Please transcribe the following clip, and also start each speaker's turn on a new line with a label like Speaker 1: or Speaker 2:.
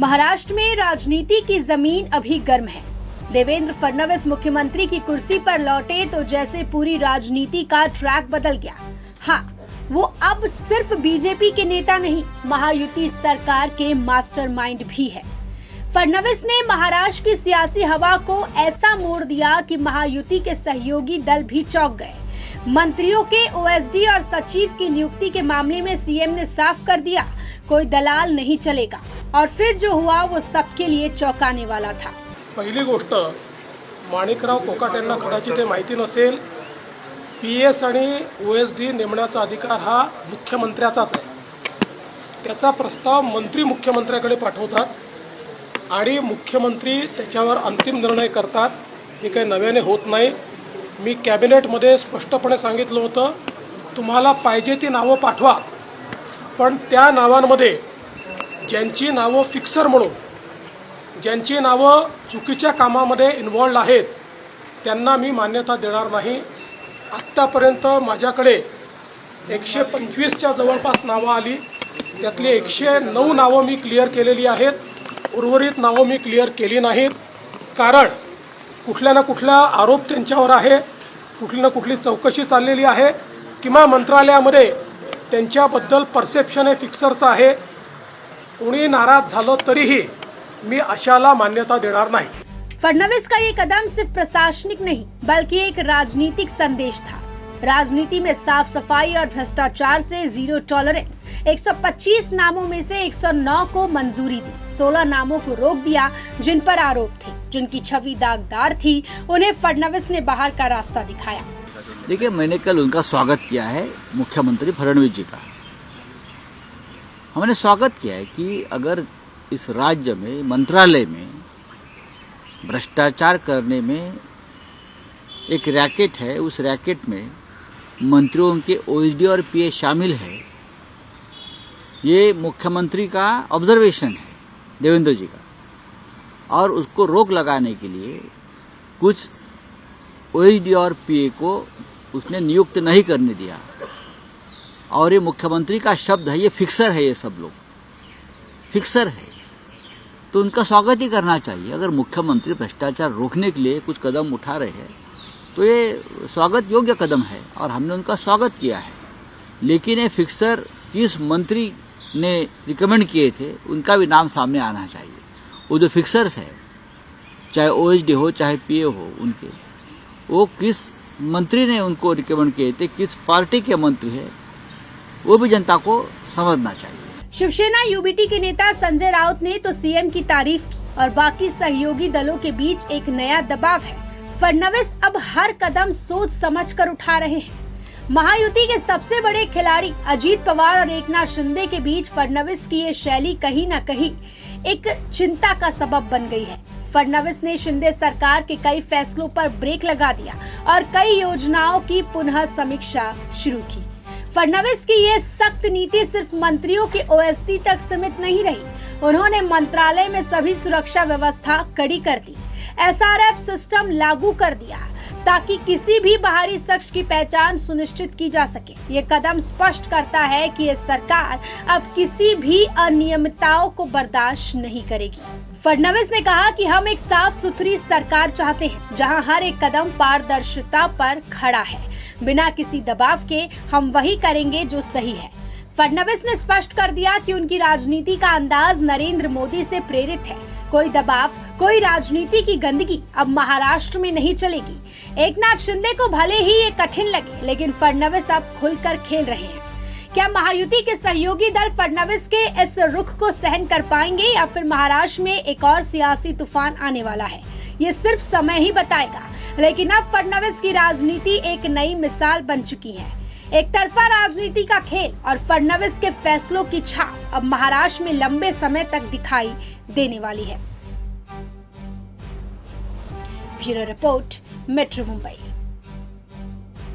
Speaker 1: महाराष्ट्र में राजनीति की जमीन अभी गर्म है। देवेंद्र फडणवीस मुख्यमंत्री की कुर्सी पर लौटे तो जैसे पूरी राजनीति का ट्रैक बदल गया। हाँ, वो अब सिर्फ बीजेपी के नेता नहीं, महायुति सरकार के मास्टरमाइंड भी है। फडणवीस ने महाराष्ट्र की सियासी हवा को ऐसा मोड़ दिया कि महायुति के सहयोगी दल भी चौंक गए। मंत्रियों के ओएसडी और सचिव की नियुक्ति के मामले में सीएम ने साफ कर दिया, कोई दलाल नहीं चलेगा। और फिर जो हुआ वो सबके लिए चौंकाने वाला था।
Speaker 2: पहिली गोष्ट, माणिकराव कोकाटे यांना कदाचित हे माहिती नसेल, पीएस आणि ओएसडी नेमण्याचा अधिकार हा मुख्यमंत्र्याचाच आहे। त्याचा प्रस्ताव मंत्री मुख्यमंत्र्याकडे पाठवतात आणि मुख्यमंत्री त्याच्यावर अंतिम निर्णय करतात। हे काही नव्याने होत नाही। मी कॅबिनेटमध्ये स्पष्टपणे सांगितलं होतं, तुम्हाला पाहिजे ती नावं पाठवा, पण त्या नावांमध्ये ज्यांची नावं फिक्सर म्हणून, ज्यांची नावं चुकीच्या कामामध्ये इन्व्हॉल्ड आहेत त्यांना मी मान्यता देणार नाही। आत्तापर्यंत माझ्याकडे 125च्या जवळपास नावं आली, त्यातली 109 नावं मी क्लिअर केलेली आहेत। उर्वरित नावं मी क्लिअर केली नाहीत, कारण कुठल्या ना कुठला आरोप त्यांच्यावर आहे, कुठली ना कुठली चौकशी चाललेली आहे किंवा मंत्रालयामध्ये त्यांच्याबद्दल परसेप्शन हे फिक्सरचं आहे। कोणी नाराज झालं तरीही मी अशाला मान्यता देणार नाही।
Speaker 1: फडणवीस का ये कदम सिर्फ प्रशासनिक नहीं बल्कि एक राजनीतिक संदेश था। राजनीति में साफ सफाई और भ्रष्टाचार से जीरो टॉलरेंस। 125 नामों में से 109 को मंजूरी दी, 16 नामों को रोक दिया जिन पर आरोप थे, जिनकी छवि दागदार थी, उन्हें फडणवीस ने बाहर का रास्ता दिखाया।
Speaker 3: देखिए, मैंने कल उनका स्वागत किया है, मुख्यमंत्री फडणवीस जी का। हमने स्वागत किया है कि अगर इस राज्य में मंत्रालय में भ्रष्टाचार करने में एक रैकेट है, उस रैकेट में मंत्रियों के ओएसडी और पीए शामिल है। ये मुख्यमंत्री का ऑब्जर्वेशन है, देवेंद्र जी का, और उसको रोक लगाने के लिए कुछ ओएसडी और पीए को उसने नियुक्त नहीं करने दिया। और ये मुख्यमंत्री का शब्द है, ये फिक्सर है, ये सब लोग फिक्सर है, तो उनका स्वागत ही करना चाहिए। अगर मुख्यमंत्री भ्रष्टाचार रोकने के लिए कुछ कदम उठा रहे हैं तो ये स्वागत योग्य कदम है और हमने उनका स्वागत किया है। लेकिन ये फिक्सर किस मंत्री ने रिकमेंड किए थे उनका भी नाम सामने आना चाहिए। वो जो फिक्सर्स है, चाहे ओएसडी हो चाहे पीए हो, उनके वो किस मंत्री ने उनको रिकमेंड किए थे, किस पार्टी के मंत्री है, वो भी जनता को समझना चाहिए।
Speaker 1: शिवसेना यूबीटी के नेता संजय राउत ने तो सीएम की तारीफ की और बाकी सहयोगी दलों के बीच एक नया दबाव है। फडणवीस अब हर कदम सोच समझकर उठा रहे हैं। महायुति के सबसे बड़े खिलाड़ी अजीत पवार और एकनाथ शिंदे के बीच फडणवीस की ये शैली कहीं न कहीं एक चिंता का सबब बन गई है। फडणवीस ने शिंदे सरकार के कई फैसलों पर ब्रेक लगा दिया और कई योजनाओं की पुनः समीक्षा शुरू की। फडणवीस की ये सख्त नीति सिर्फ मंत्रियों के ओएसडी तक सीमित नहीं रही, उन्होंने मंत्रालय में सभी सुरक्षा व्यवस्था कड़ी कर दी, एसआरएफ सिस्टम लागू कर दिया ताकि किसी भी बाहरी शख्स की पहचान सुनिश्चित की जा सके। ये कदम स्पष्ट करता है कि ये सरकार अब किसी भी अनियमितताओं को बर्दाश्त नहीं करेगी। फडणवीस ने कहा कि हम एक साफ सुथरी सरकार चाहते हैं, जहां हर एक कदम पारदर्शिता पर खड़ा है। बिना किसी दबाव के हम वही करेंगे जो सही है। फडणवीस ने स्पष्ट कर दिया कि उनकी राजनीति का अंदाज नरेंद्र मोदी से प्रेरित है। कोई दबाव, कोई राजनीति की गंदगी अब महाराष्ट्र में नहीं चलेगी। एकनाथ शिंदे को भले ही ये कठिन लगे, लेकिन फडणवीस अब खुलकर खेल रहे हैं। क्या महायुति के सहयोगी दल फडणवीस के इस रुख को सहन कर पाएंगे या फिर महाराष्ट्र में एक और सियासी तूफान आने वाला है? ये सिर्फ समय ही बताएगा। लेकिन अब फडणवीस की राजनीति एक नई मिसाल बन चुकी है। एक तरफा राजनीति का खेल और फडणवीस के फैसलों की छाप अब महाराष्ट्र में लंबे समय तक दिखाई देने वाली है। Bureau report, metro Mumbai.